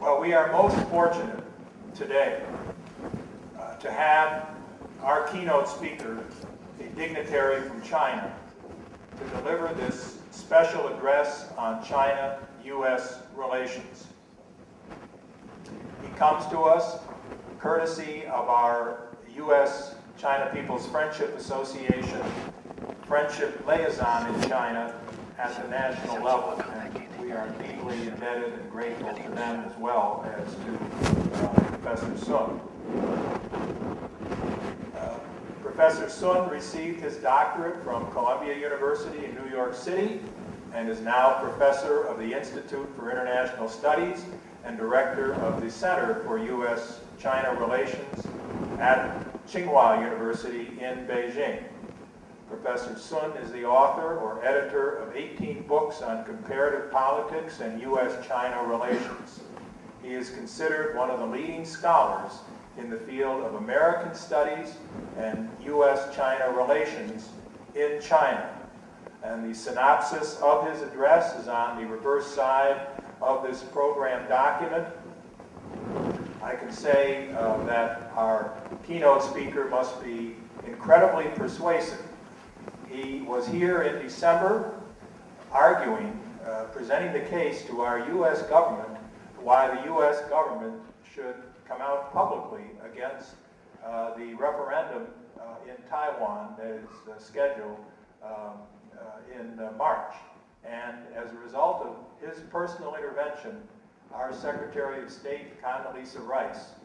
Well, we are most fortunate today to have our keynote speaker, a dignitary from China, to deliver this special address on China-U.S. relations. He comes to us courtesy of our U.S.-China People's Friendship Association Friendship Liaison in China at the national level. And we are deeply indebted and grateful to them as well as to Professor Sun. Professor Sun received his doctorate from Columbia University in New York City and is now professor of the Institute for International Studies and director of the Center for U.S.-China Relations at Tsinghua University in Beijing. Professor Sun is the author or editor of 18 books on comparative politics and U.S.-China relations. He is considered one of the leading scholars in the field of American studies and U.S.-China relations in China. And the synopsis of his address is on the reverse side of this program document. I can say that our keynote speaker must be incredibly persuasive. He was here in December arguing, presenting the case to our U.S. government why the U.S. government should come out publicly against the referendum in Taiwan that is scheduled in March. And as a result of his personal intervention, our Secretary of State, Condoleezza Rice,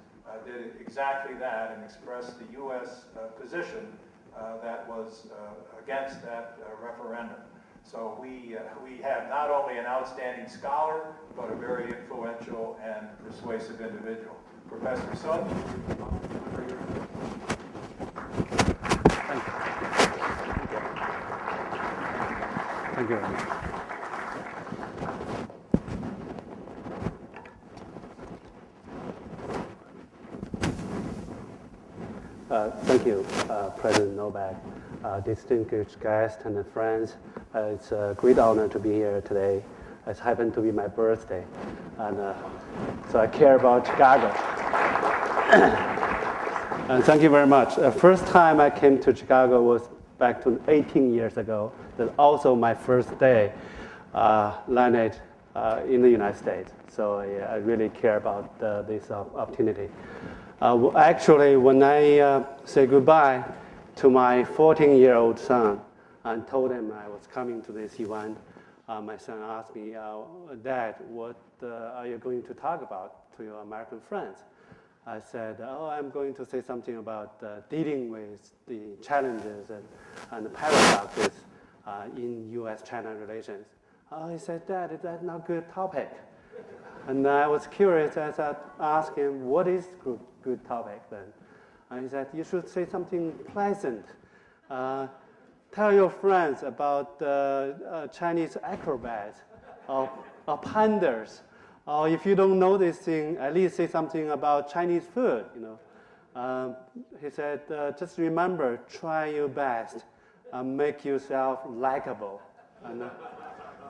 did exactly that and expressed the U.S. position that was against that referendum. So we have not only an outstanding scholar, but a very influential and persuasive individual. Professor Sun. Thank you very much. Thank you, President Novak, distinguished guests and friends. It's a great honor to be here today. It happened to be my birthday, and so I care about Chicago. And thank you very much. The first time I came to Chicago was back to 18 years ago. That's also my first day landed in the United States. So I really care about this opportunity. Actually, when I say goodbye to my 14-year-old son and told him I was coming to this event, my son asked me, Dad, what are you going to talk about to your American friends? I said, I'm going to say something about dealing with the challenges and the paradoxes in U.S.-China relations. He said, Dad, is that not a good topic? And I was curious as I asked him, what is good topic then? And he said, you should say something pleasant. Tell your friends about Chinese acrobats or pandas. Or if you don't know this thing, at least say something about Chinese food. He said, just remember, try your best and make yourself likable. And,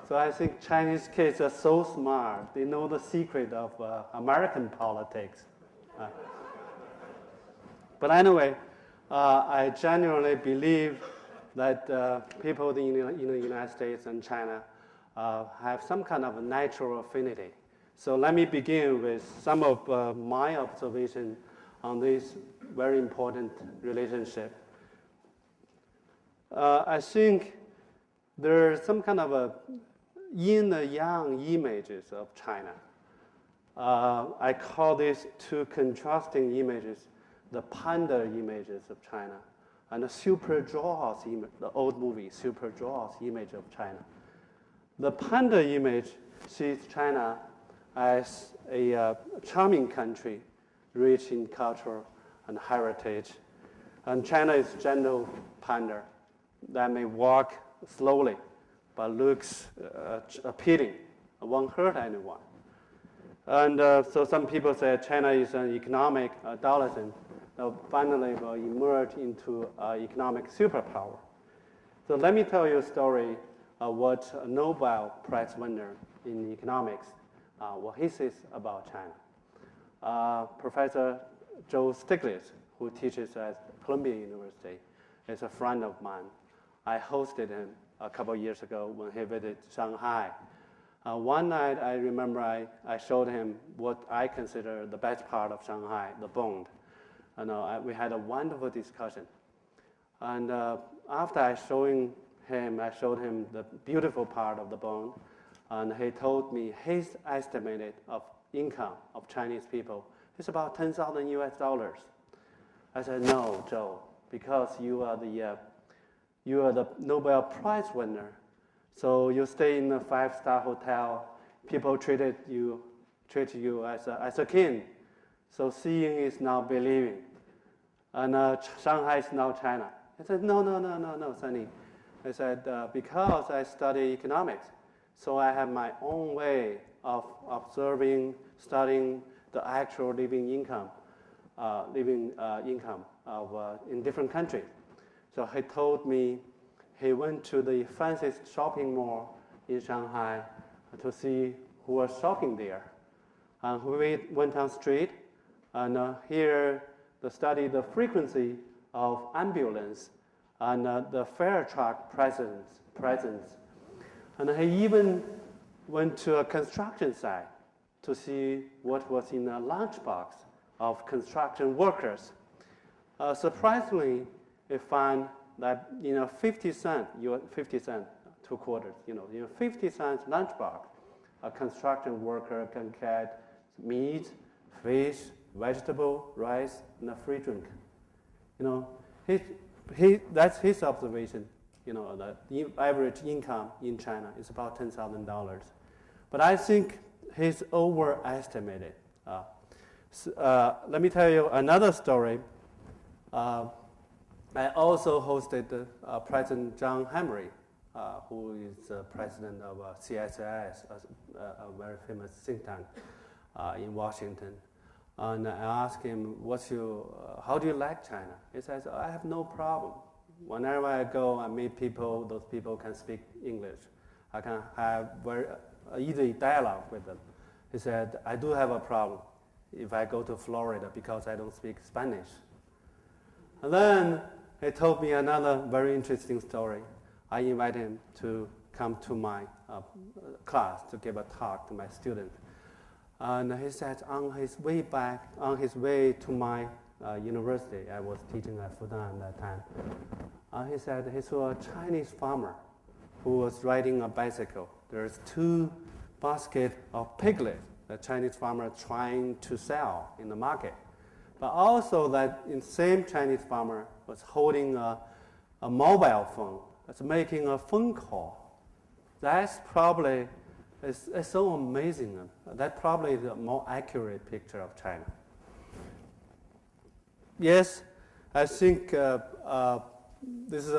so I think Chinese kids are so smart. They know the secret of American politics. But anyway, I genuinely believe that people in the United States and China have some kind of natural affinity. So let me begin with some of my observation on this very important relationship. I think there's some kind of a yin and yang images of China. I call these two contrasting images the panda images of China and the Super Jaws image, the old movie Super Jaws image of China. The panda image sees China as a charming country, rich in culture and heritage. And China is gentle panda that may walk slowly but looks appealing, won't hurt anyone. And so some people say China is an economic adolescent that finally will emerge into economic superpower. So let me tell you a story of what a Nobel Prize winner in economics, what he says about China. Professor Joe Stiglitz, who teaches at Columbia University, is a friend of mine. I hosted him a couple of years ago when he visited Shanghai. One night, I remember I showed him what I consider the best part of Shanghai, the Bund. We had a wonderful discussion. And after I showed him the beautiful part of the Bund, and he told me his estimate of income of Chinese people is about 10,000 US dollars. I said, no, Joe, because you are the Nobel Prize winner. So you stay in a 5-star hotel. People treat you as a king. So seeing is now believing. And Shanghai is now China. I said, no, Sonny. I said, because I study economics, so I have my own way of observing, studying the actual living income in different countries. So he told me he went to the fanciest shopping mall in Shanghai to see who was shopping there. And we went on street and study the frequency of ambulance and the fire truck presence. And he even went to a construction site to see what was in a lunchbox of construction workers. Surprisingly, he found that 50 cent, 2 quarters, 50 cents lunchbox, a construction worker can get meat, fish, vegetable, rice, and a free drink. That's his observation. The average income in China is about $10,000. But I think he's overestimated. Let me tell you another story. I also hosted President John Hamre, who is president of CHIASMOS, a very famous think tank in Washington. And I asked him, how do you like China? He says, I have no problem. Whenever I go, I meet people, those people can speak English. I can have very easy dialogue with them. He said, I do have a problem if I go to Florida because I don't speak Spanish. And then he told me another very interesting story. I invited him to come to my class to give a talk to my students. And he said on his way to my university, I was teaching at Fudan at that time, he said he saw a Chinese farmer who was riding a bicycle. There's 2 baskets of piglets the Chinese farmer trying to sell in the market. But also that same Chinese farmer was holding a mobile phone, that's making a phone call. That's probably, it's so amazing. That probably is a more accurate picture of China. Yes, I think this is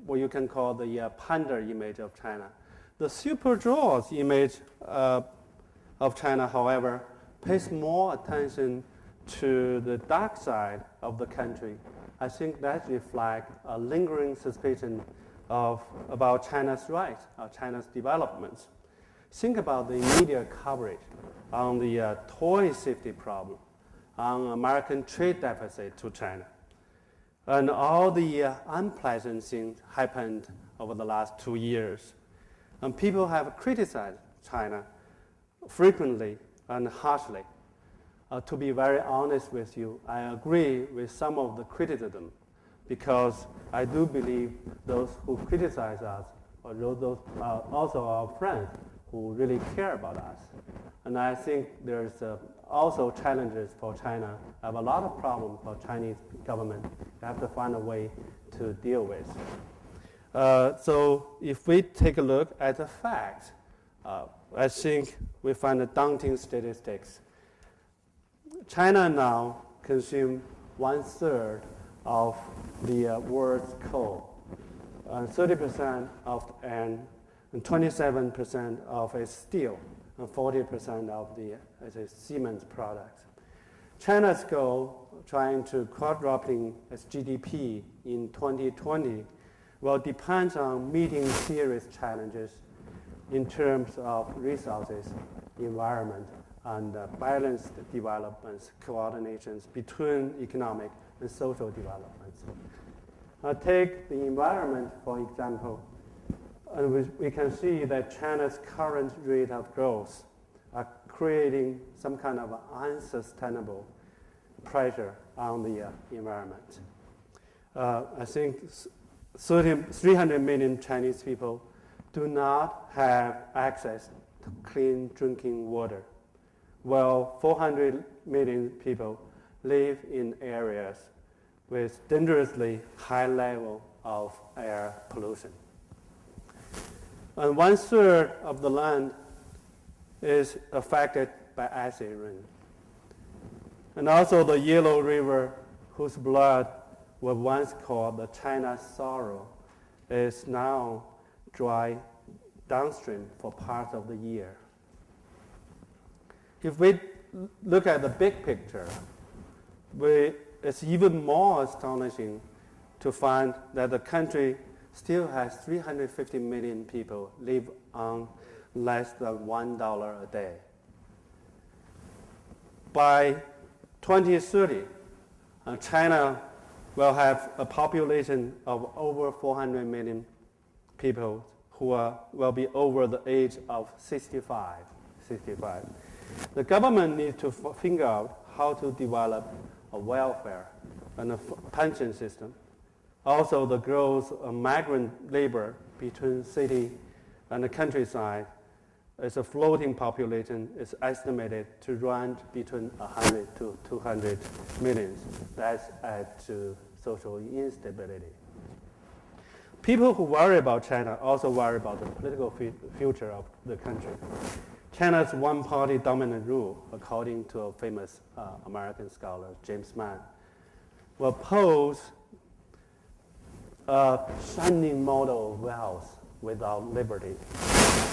what you can call the panda image of China. The super jaws image of China, however, pays more attention to the dark side of the country. I think that reflects a lingering suspicion about China's rights, China's developments. Think about the media coverage on the toy safety problem, on American trade deficit to China. And all the unpleasant things happened over the last 2 years. And people have criticized China frequently and harshly. To be very honest with you, I agree with some of the criticism because I do believe those who criticize us are those also our friends who really care about us. And I think there's also challenges for China. I have a lot of problems for Chinese government. You have to find a way to deal with. So if we take a look at the facts, I think we find the daunting statistics. China now consumes 1/3 of the world's coal, 30% of and 27% of its steel, and 40% of the Siemens products. China's goal, trying to quadrupling its GDP in 2020, will depend on meeting serious challenges in terms of resources environment and balanced developments, coordinations between economic and social developments. Take the environment, for example, and we can see that China's current rate of growth are creating some kind of unsustainable pressure on the environment. I think 300 million Chinese people do not have access to clean drinking water, while 400 million people live in areas with dangerously high level of air pollution. And 1/3 of the land is affected by acid rain. And also the Yellow River, whose blood was once called the China's sorrow, is now dry downstream for part of the year. If we look at the big picture, it's even more astonishing to find that the country still has 350 million people live on less than $1 a day. By 2030, China will have a population of over 400 million people who will be over the age of 65. The government needs to figure out how to develop a welfare and a pension system. Also, the growth of migrant labor between city and the countryside is a floating population is estimated to range between 100 to 200 million. That's adds to social instability. People who worry about China also worry about the political future of the country. China's one-party dominant rule, according to a famous American scholar, James Mann, will pose a shining model of wealth without liberty,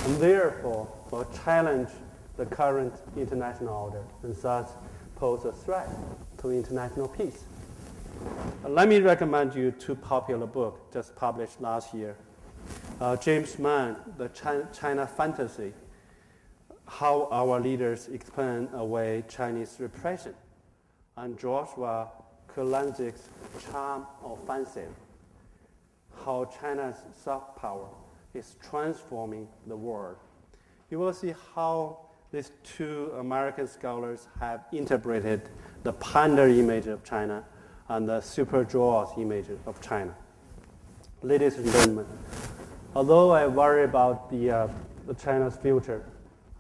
and therefore will challenge the current international order and thus pose a threat to international peace. Let me recommend you two popular books just published last year. James Mann, The China Fantasy, How Our Leaders Explain Away Chinese Repression, and Joshua Kurlantsik's Charm Offensive, How China's soft power is transforming the world. You will see how these two American scholars have interpreted the panda image of China and the super jaws image of China. Ladies and gentlemen, although I worry about the China's future,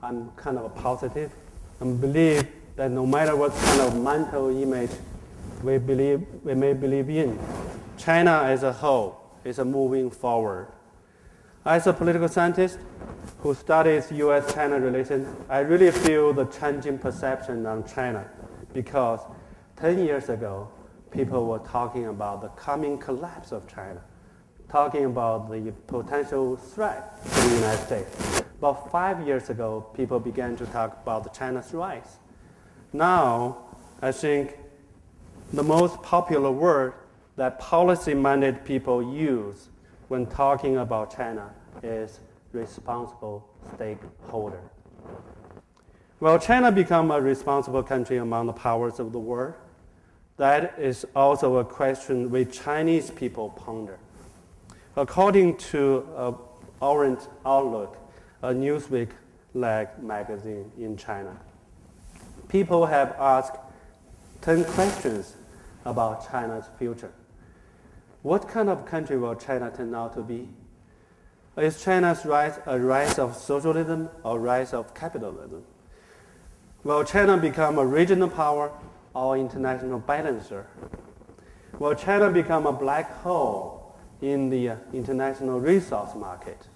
I'm kind of positive and believe that no matter what kind of mental image we may believe in, China as a whole is moving forward. As a political scientist who studies U.S.-China relations, I really feel the changing perception on China because 10 years ago, people were talking about the coming collapse of China, talking about the potential threat to the United States. About 5 years ago, people began to talk about China's rise. Now, I think the most popular word that policy-minded people use when talking about China is responsible stakeholder. Will China become a responsible country among the powers of the world? That is also a question which Chinese people ponder. According to Orient Outlook, a Newsweek-like magazine in China, people have asked 10 questions about China's future. What kind of country will China turn out to be? Is China's rise a rise of socialism or rise of capitalism? Will China become a regional power or international balancer? Will China become a black hole in the international resource market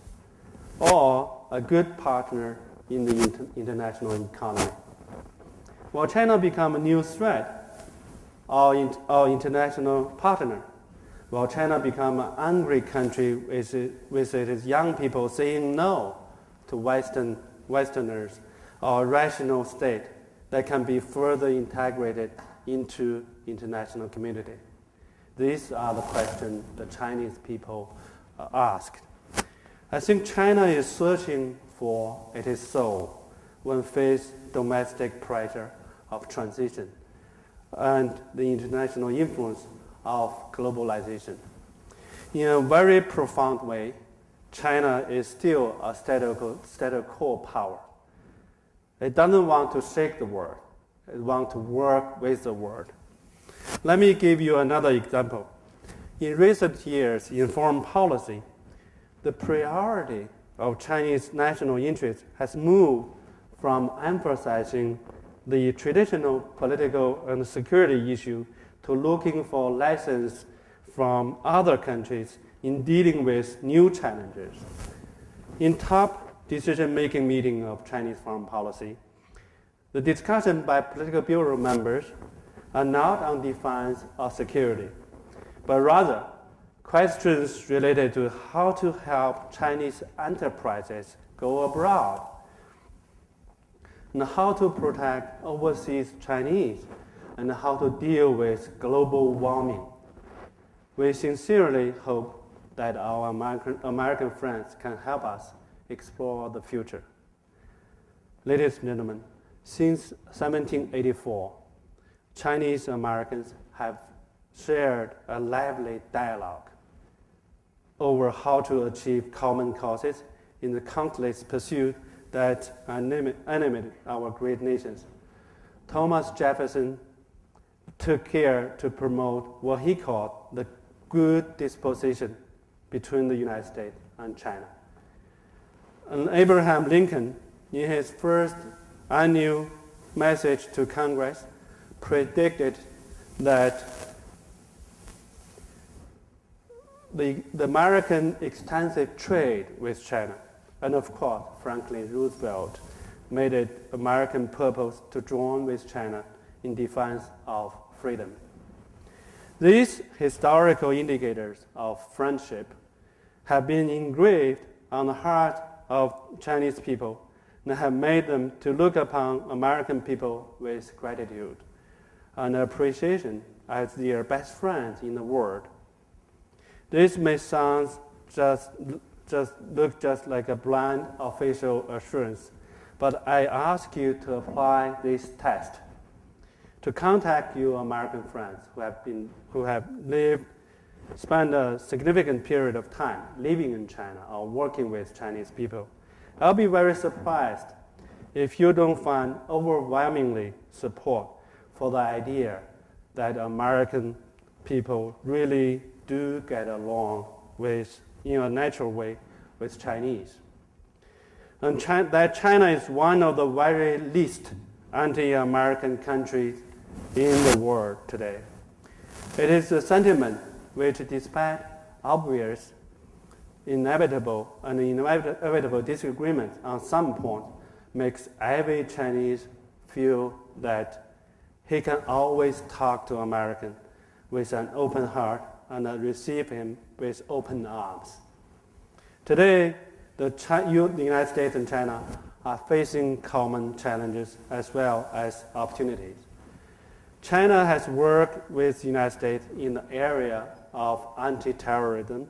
or a good partner in the international economy? Will China become a new threat or international partner? Will China become an angry country with its young people saying no to Westerners, or a rational state that can be further integrated into international community? These are the questions the Chinese people asked. I think China is searching for its soul, when faced domestic pressure of transition and the international influence of globalization. In a very profound way, China is still a status quo power. It doesn't want to shake the world. It wants to work with the world. Let me give you another example. In recent years, in foreign policy, the priority of Chinese national interest has moved from emphasizing the traditional political and security issue to looking for lessons from other countries in dealing with new challenges. In top decision-making meeting of Chinese foreign policy, the discussion by political bureau members are not on defense or security, but rather questions related to how to help Chinese enterprises go abroad and how to protect overseas Chinese and how to deal with global warming. We sincerely hope that our American friends can help us explore the future. Ladies and gentlemen, since 1784, Chinese Americans have shared a lively dialogue over how to achieve common causes in the countless pursuits that animated our great nations. Thomas Jefferson took care to promote what he called the good disposition between the United States and China. And Abraham Lincoln, in his first annual message to Congress, predicted that the American extensive trade with China, and of course, Franklin Roosevelt made it American purpose to join with China in defense of freedom. These historical indicators of friendship have been engraved on the heart of Chinese people and have made them to look upon American people with gratitude and appreciation as their best friends in the world. This may sound look just like a bland official assurance, but I ask you to apply this test to contact your American friends who have spent a significant period of time living in China or working with Chinese people. I'll be very surprised if you don't find overwhelmingly support for the idea that American people really do get along with, in a natural way, with Chinese. And that China is one of the very least anti-American countries in the world today. It is a sentiment which, despite obvious, inevitable disagreements on some points, makes every Chinese feel that he can always talk to American with an open heart and receive him with open arms. Today, the United States and China are facing common challenges as well as opportunities. China has worked with the United States in the area of anti-terrorism.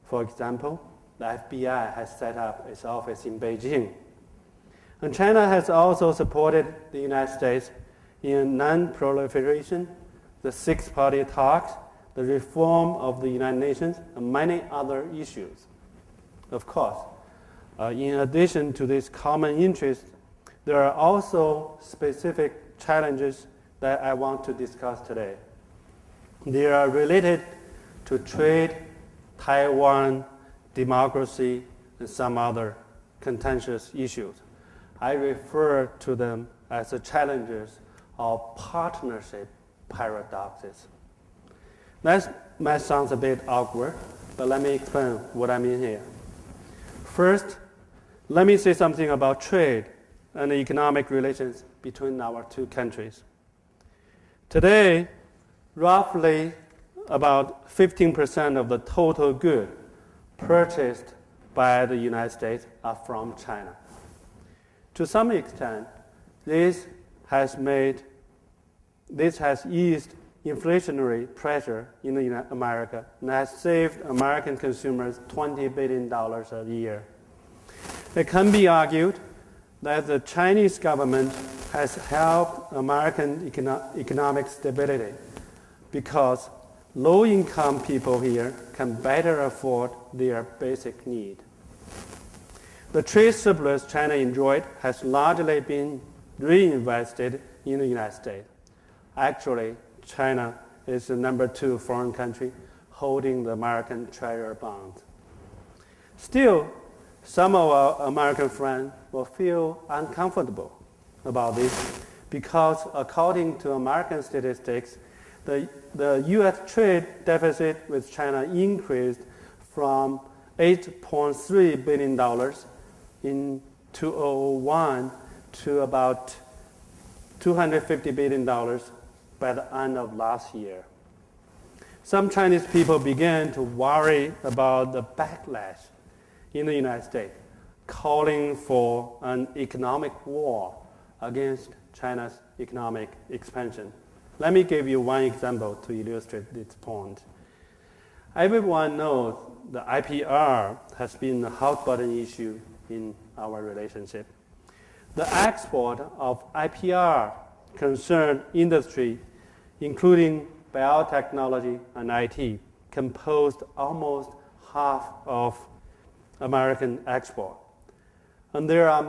For example, the FBI has set up its office in Beijing. And China has also supported the United States in non-proliferation, the six-party talks, the reform of the United Nations, and many other issues. Of course, in addition to this common interest, there are also specific challenges that I want to discuss today. They are related to trade, Taiwan, democracy, and some other contentious issues. I refer to them as the challenges of partnership paradoxes. That might sound a bit awkward, but let me explain what I mean here. First, let me say something about trade and the economic relations between our two countries. Today, roughly about 15% of the total goods purchased by the United States are from China. To some extent, this has eased inflationary pressure in America and has saved American consumers $20 billion a year. It can be argued that the Chinese government has helped American economic stability because low-income people here can better afford their basic need. The trade surplus China enjoyed has largely been reinvested in the United States. Actually, China is the number 2 foreign country holding the American Treasury bonds. Still, some of our American friends will feel uncomfortable about this because according to American statistics, the U.S. trade deficit with China increased from $8.3 billion in 2001 to about $250 billion by the end of last year. Some Chinese people began to worry about the backlash in the United States, calling for an economic war against China's economic expansion. Let me give you one example to illustrate this point. Everyone knows the IPR has been a hot button issue in our relationship. The export of IPR concerned industry, including biotechnology and IT, composed almost half of American export. And there are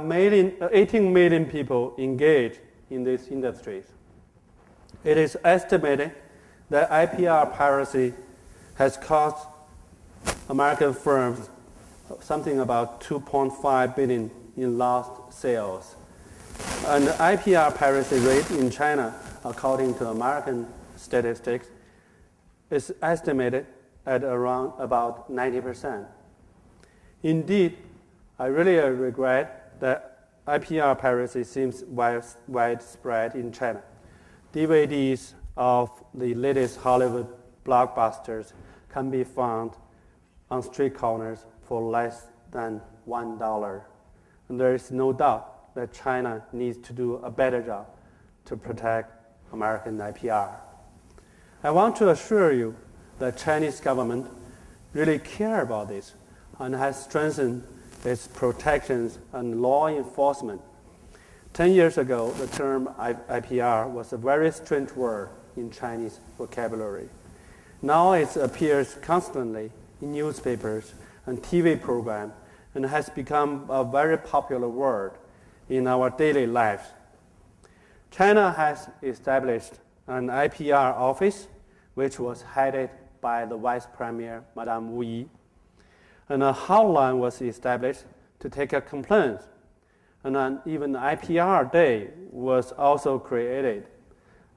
18 million people engaged in these industries. It is estimated that IPR piracy has cost American firms something about $2.5 billion in lost sales. And the IPR piracy rate in China, according to American statistics, is estimated at around about 90%. Indeed, I really regret that IPR piracy seems widespread in China. DVDs of the latest Hollywood blockbusters can be found on street corners for less than $1. And there is no doubt that China needs to do a better job to protect American IPR. I want to assure you that Chinese government really care about this and has strengthened its protections and law enforcement. 10 years ago, the term IPR was a very strange word in Chinese vocabulary. Now it appears constantly in newspapers and TV programs and has become a very popular word in our daily lives. China has established an IPR office, which was headed by the Vice Premier, Madame Wu Yi. And a hotline was established to take a complaint. And then even IPR Day was also created.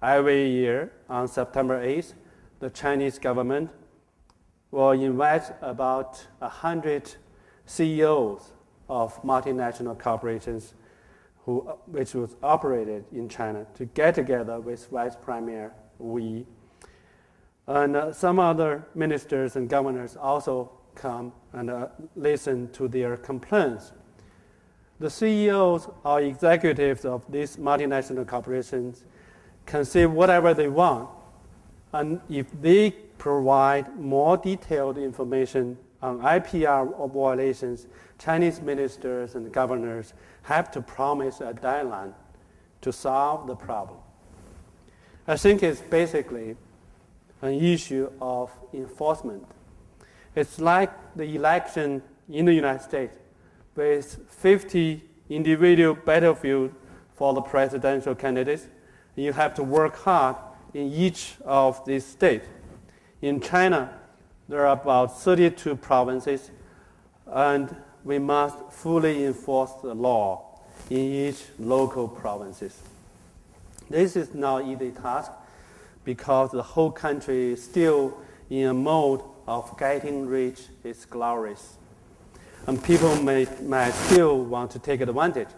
Every year on September 8th, the Chinese government will invite about 100 CEOs of multinational corporations which was operated in China to get together with Vice Premier Wu Yi. And some other ministers and governors also come and listen to their complaints. The CEOs or executives of these multinational corporations can say whatever they want. And if they provide more detailed information on IPR violations, Chinese ministers and governors have to promise a deadline to solve the problem. I think it's basically an issue of enforcement. It's like the election in the United States with 50 individual battlefields for the presidential candidates. You have to work hard in each of these states. In China, there are about 32 provinces, and we must fully enforce the law in each local provinces. This is not an easy task because the whole country is still in a mode of getting rich is glorious. And people might still want to take advantage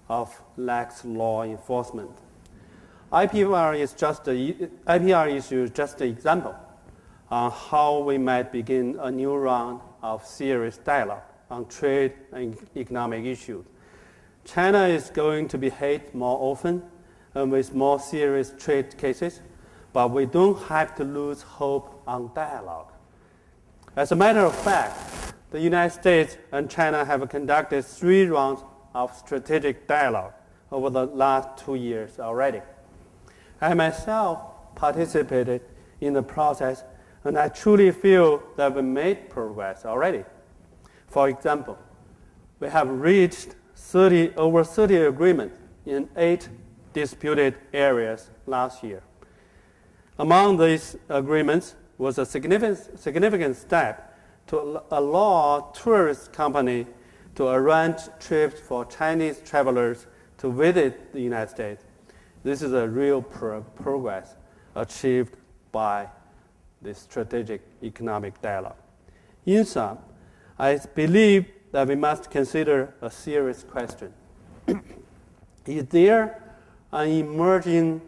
of lax law enforcement. IPR issue is just an example on how we might begin a new round of serious dialogue on trade and economic issues. China is going to be hit more often and with more serious trade cases, but we don't have to lose hope on dialogue. As a matter of fact, the United States and China have conducted 3 rounds of strategic dialogue over the last 2 years already. I myself participated in the process, and I truly feel that we made progress already. For example, we have reached over 30 agreements in 8 disputed areas last year. Among these agreements was a significant step to allow tourist companies to arrange trips for Chinese travelers to visit the United States. This is a real progress achieved by the strategic economic dialogue. In sum, I believe that we must consider a serious question. Is there an emerging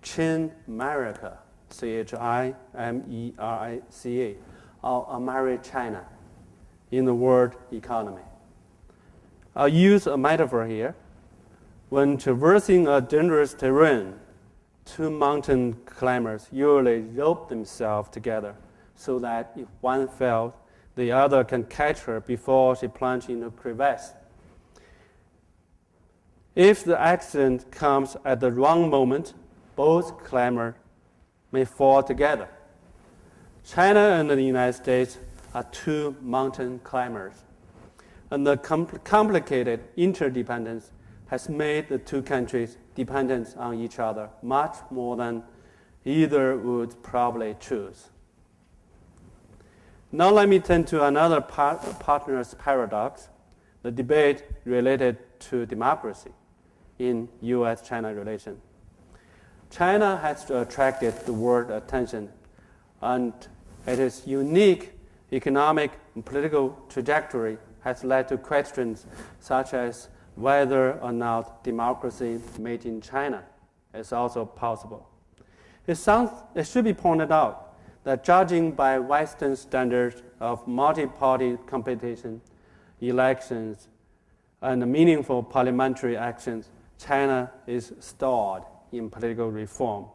Chin-America, CHIAMERICA, or Ameri-China in the world economy? I'll use a metaphor here. When traversing a dangerous terrain, 2 mountain climbers usually rope themselves together so that if one fails, the other can catch her before she plunges into a crevasse. If the accident comes at the wrong moment, both climbers may fall together. China and the United States are 2 mountain climbers, and the complicated interdependence has made the 2 countries dependent on each other much more than either would probably choose. Now let me turn to another partner's paradox, the debate related to democracy in U.S.-China relations. China has attracted the world attention, and its unique economic and political trajectory has led to questions such as whether or not democracy made in China is also possible. It should be pointed out that judging by Western standards of multi-party competition, elections, and meaningful parliamentary actions, China is stalled in political reform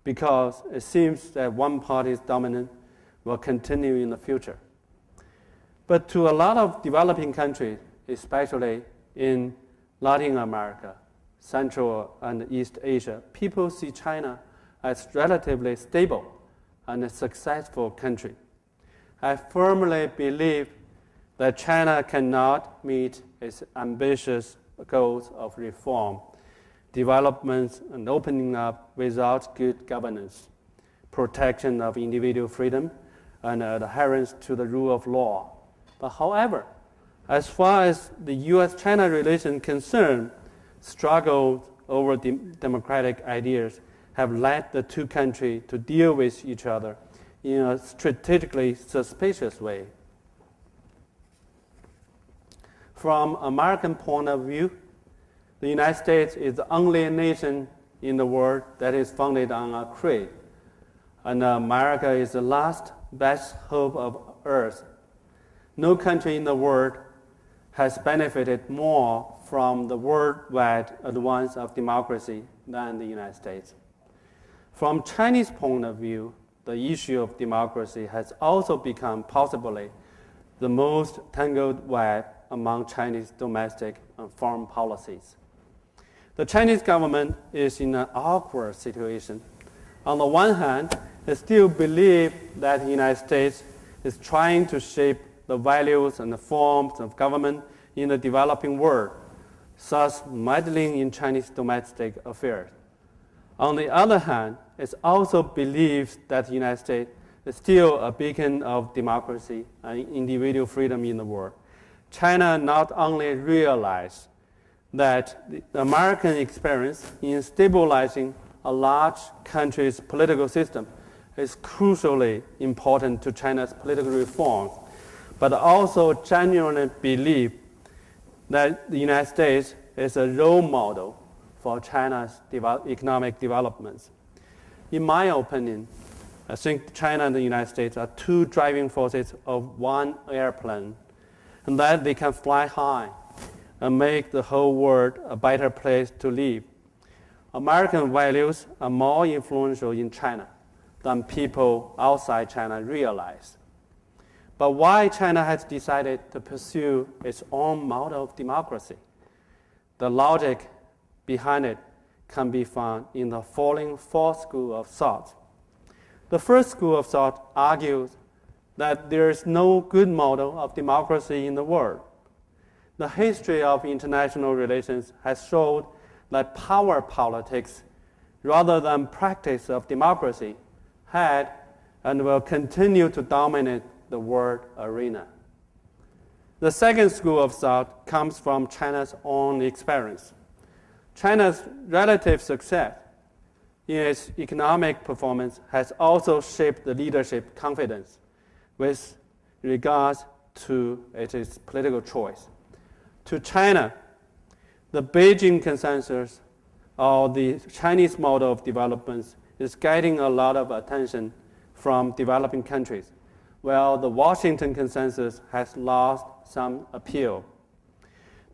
because it seems that one party's dominance will continue in the future. But to a lot of developing countries, especially in Latin America, Central and East Asia, people see China as relatively stable and a successful country. I firmly believe that China cannot meet its ambitious goals of reform, development, and opening up without good governance, protection of individual freedom, and adherence to the rule of law. But however, as far as the U.S.-China relation concerned, struggles over democratic ideas have led the 2 countries to deal with each other in a strategically suspicious way. From American point of view, the United States is the only nation in the world that is founded on a creed, and America is the last best hope of Earth. No country in the world has benefited more from the worldwide advance of democracy than the United States. From Chinese point of view, the issue of democracy has also become possibly the most tangled web among Chinese domestic and foreign policies. The Chinese government is in an awkward situation. On the one hand, it still believes that the United States is trying to shape the values and the forms of government in the developing world, thus meddling in Chinese domestic affairs. On the other hand, it also believes that the United States is still a beacon of democracy and individual freedom in the world. China not only realized that the American experience in stabilizing a large country's political system is crucially important to China's political reforms, but also genuinely believe that the United States is a role model for China's economic developments. In my opinion, I think China and the United States are 2 driving forces of one airplane, and that they can fly high and make the whole world a better place to live. American values are more influential in China than people outside China realize. But why China has decided to pursue its own model of democracy? the logic behind it can be found in the following four schools of thought. The first school of thought argues that there is no good model of democracy in the world. The history of international relations has showed that power politics, rather than practice of democracy, had and will continue to dominate the world arena. The second school of thought comes from China's own experience. China's relative success in its economic performance has also shaped the leadership confidence with regards to its political choice. To China, the Beijing consensus or the Chinese model of development is getting a lot of attention from developing countries, while the Washington consensus has lost some appeal.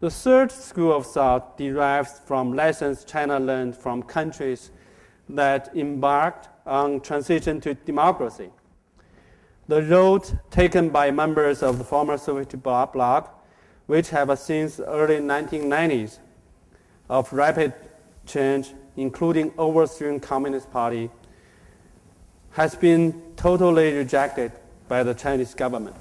The third school of thought derives from lessons China learned from countries that embarked on transition to democracy. The road taken by members of the former Soviet bloc, which have since the early 1990s of rapid change, including overthrowing Communist Party, has been totally rejected by the Chinese government.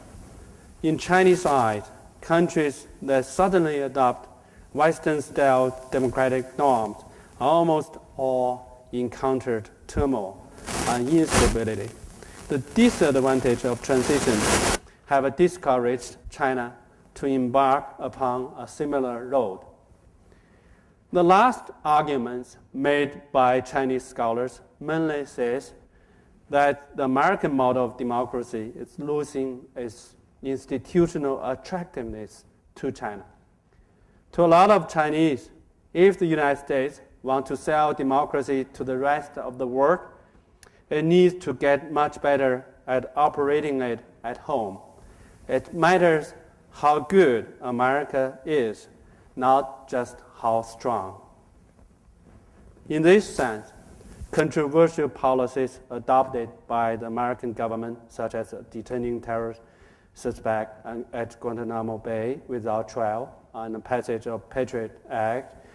In Chinese eyes, countries that suddenly adopt Western-style democratic norms almost all encountered turmoil and instability. The disadvantage of transition have discouraged China to embark upon a similar road. The last arguments made by Chinese scholars mainly says that the American model of democracy is losing its institutional attractiveness to China. To a lot of Chinese, if the United States want to sell democracy to the rest of the world, it needs to get much better at operating it at home. It matters how good America is, not just how strong. In this sense, controversial policies adopted by the American government, such as detaining terrorist suspects at Guantanamo Bay without trial and the passage of Patriot Act,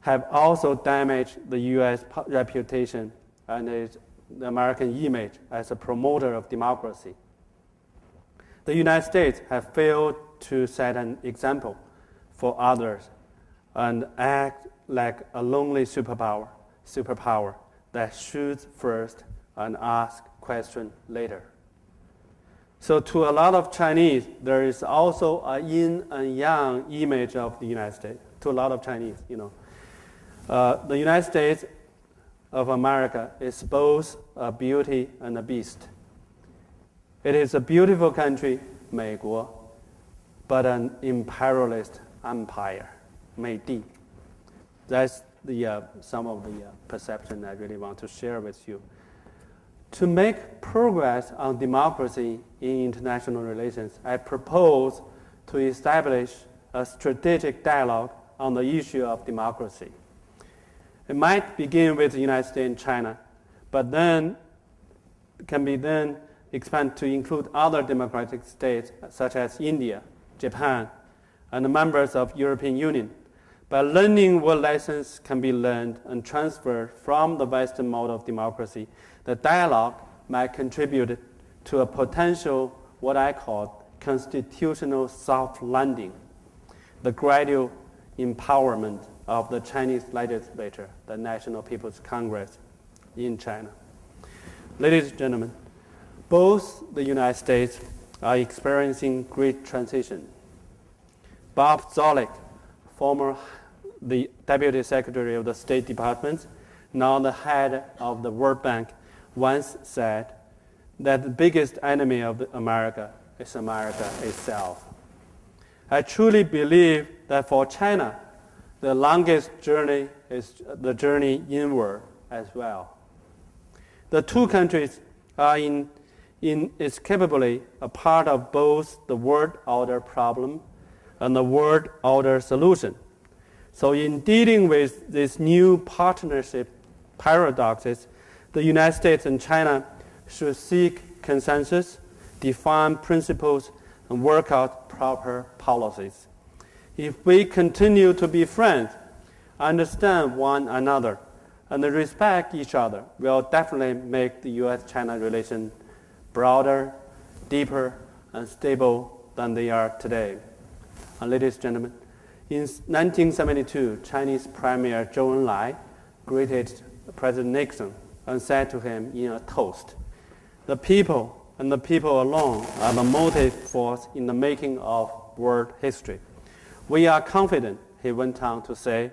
have also damaged the U.S. reputation and the American image as a promoter of democracy. The United States has failed to set an example for others and act like a lonely superpower that shoots first and asks questions later. So to a lot of Chinese, there is also a yin and yang image of the United States. To a lot of Chinese, the United States of America is both a beauty and a beast. It is a beautiful country, 美国, but an imperialist empire, 美帝. That's some of the perception I really want to share with you. To make progress on democracy in international relations, I propose to establish a strategic dialogue on the issue of democracy. It might begin with the United States and China, but then can be then expanded to include other democratic states such as India, Japan, and the members of European Union. By learning what lessons can be learned and transferred from the Western model of democracy, the dialogue might contribute to a potential, what I call, constitutional soft landing, the gradual empowerment of the Chinese legislature, the National People's Congress in China. Ladies and gentlemen, both the United States are experiencing great transition. Bob Zoellick, former the Deputy Secretary of the State Department, now the head of the World Bank, once said that the biggest enemy of America is America itself. I truly believe that for China, the longest journey is the journey inward as well. The two countries are inescapably a part of both the world order problem and the world order solution. So in dealing with these new partnership paradoxes, the United States and China should seek consensus, define principles, and work out proper policies. If we continue to be friends, understand one another, and respect each other will definitely make the U.S.-China relation broader, deeper, and stable than they are today. And ladies and gentlemen, in 1972, Chinese Premier Zhou Enlai greeted President Nixon and said to him in a toast, "The people and the people alone are the motive force in the making of world history. We are confident," he went on to say,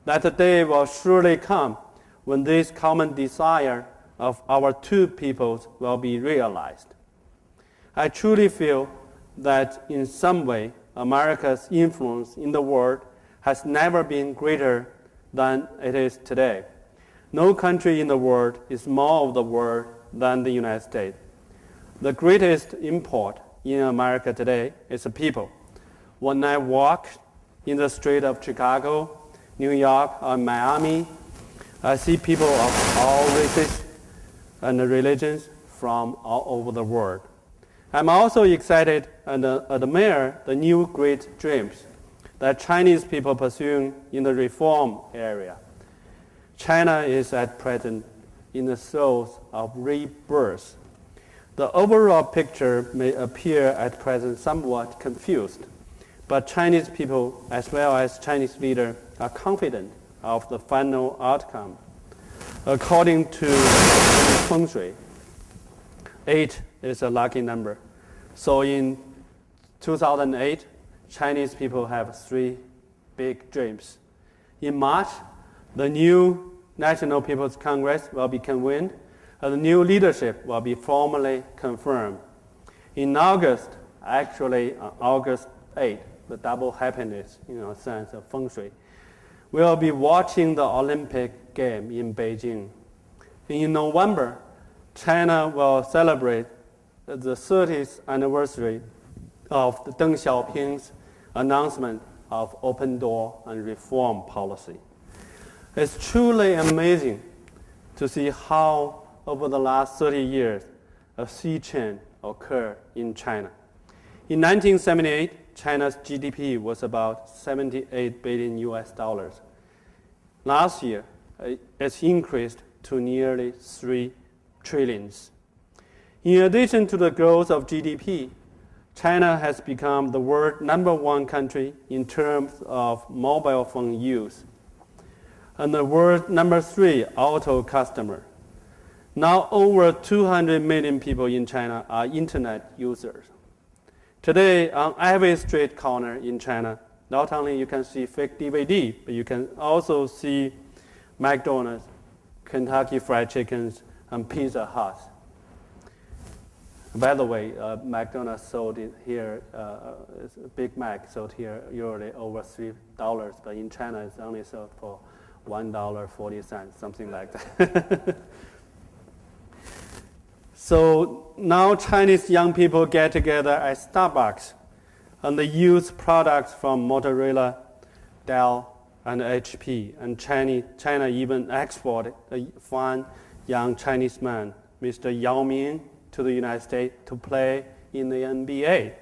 "that the day will surely come when this common desire of our two peoples will be realized." I truly feel that in some way, America's influence in the world has never been greater than it is today. No country in the world is more of the world than the United States. The greatest import in America today is the people. When I walk in the street of Chicago, New York, or Miami, I see people of all races and religions from all over the world. I'm also excited and admire the new great dreams that Chinese people pursue in the reform area. China is at present in the throes of rebirth. The overall picture may appear at present somewhat confused, but Chinese people as well as Chinese leaders are confident of the final outcome. According to Feng Shui, 8 is a lucky number. So in 2008, Chinese people have 3 big dreams. In March, the new National People's Congress will be convened, and the new leadership will be formally confirmed. In August, actually on August 8th, the double happiness, sense of Feng Shui, we'll be watching the Olympic game in Beijing. In November, China will celebrate the 30th anniversary of Deng Xiaoping's announcement of open door and reform policy. It's truly amazing to see how over the last 30 years a sea change occurred in China. In 1978, China's GDP was about $78 billion US. Last year, it's increased to nearly 3 trillions. In addition to the growth of GDP, China has become the world #1 country in terms of mobile phone use, and the world #3 auto customer. Now over 200 million people in China are internet users. Today, on every street corner in China, not only you can see fake DVD, but you can also see McDonald's, Kentucky Fried Chickens, and Pizza Hut. By the way, McDonald's sold it here, Big Mac sold here usually over $3, but in China it's only sold for $1.40, something like that. So now Chinese young people get together at Starbucks and they use products from Motorola, Dell, and HP. And China even exported a fine young Chinese man, Mr. Yao Ming, to the United States to play in the NBA.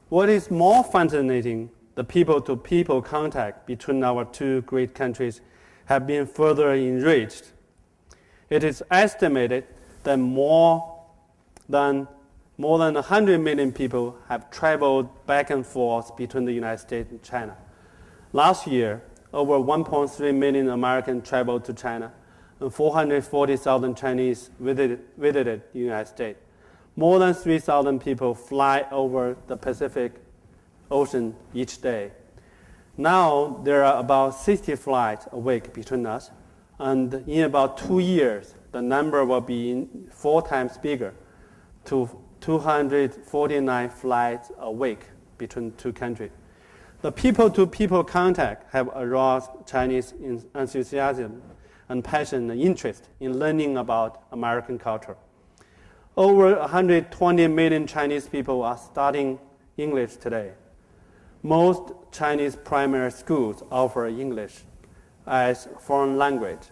What is more fascinating, the people-to-people contact between our two great countries have been further enriched. It is estimated that more than 100 million people have traveled back and forth between the United States and China. Last year, over 1.3 million Americans traveled to China, and 440,000 Chinese visited the United States. More than 3,000 people fly over the Pacific Ocean each day. Now, there are about 60 flights a week between us, and in about 2 years, the number will be 4 times bigger, to 249 flights a week between two countries. The people-to-people contact have aroused Chinese enthusiasm and passion and interest in learning about American culture. Over 120 million Chinese people are studying English today. Most Chinese primary schools offer English as foreign language.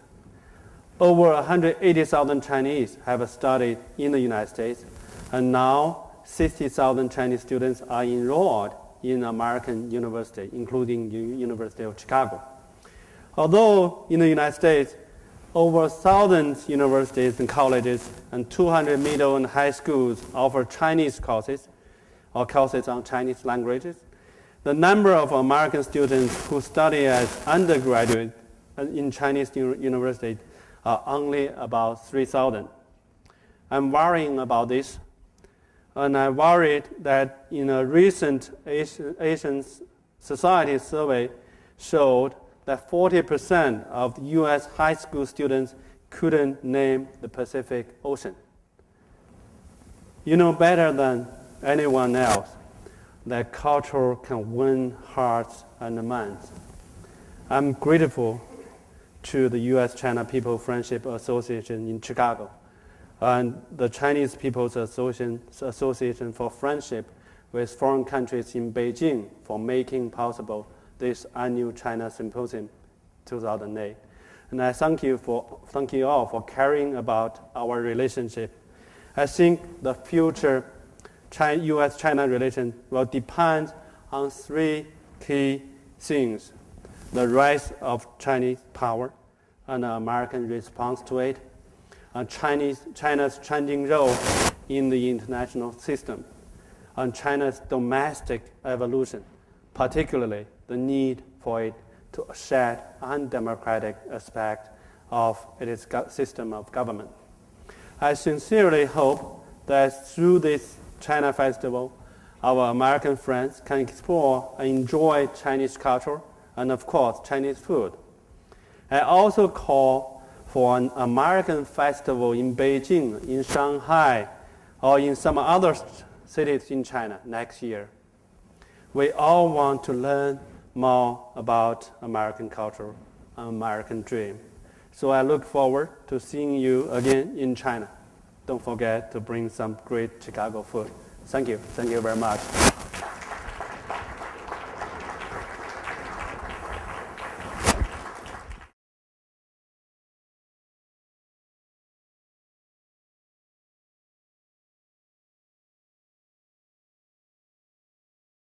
Over 180,000 Chinese have studied in the United States, and now 60,000 Chinese students are enrolled in American university, including the University of Chicago. Although in the United States, over 1,000 universities and colleges and 200 middle and high schools offer Chinese courses or courses on Chinese languages, the number of American students who study as undergraduate in Chinese universities are only about 3,000. I'm worrying about this, and I worried that in a recent Asian society survey showed that 40% of U.S. high school students couldn't name the Pacific Ocean. You know better than anyone else that culture can win hearts and minds. I'm grateful to the U.S.-China People Friendship Association in Chicago and the Chinese People's Association for Friendship with Foreign Countries in Beijing for making possible this annual China Symposium 2008. And I thank you all for caring about our relationship. I think the future U.S.-China relation will depend on three key things: the rise of Chinese power and the American response to it, and China's changing role in the international system, and China's domestic evolution, particularly the need for it to shed undemocratic aspects of its system of government. I sincerely hope that through this China Festival, our American friends can explore and enjoy Chinese culture and, of course, Chinese food. I also call for an American festival in Beijing, in Shanghai, or in some other cities in China next year. We all want to learn more about American culture and American dream. So I look forward to seeing you again in China. Don't forget to bring some great Chicago food. Thank you. Thank you very much.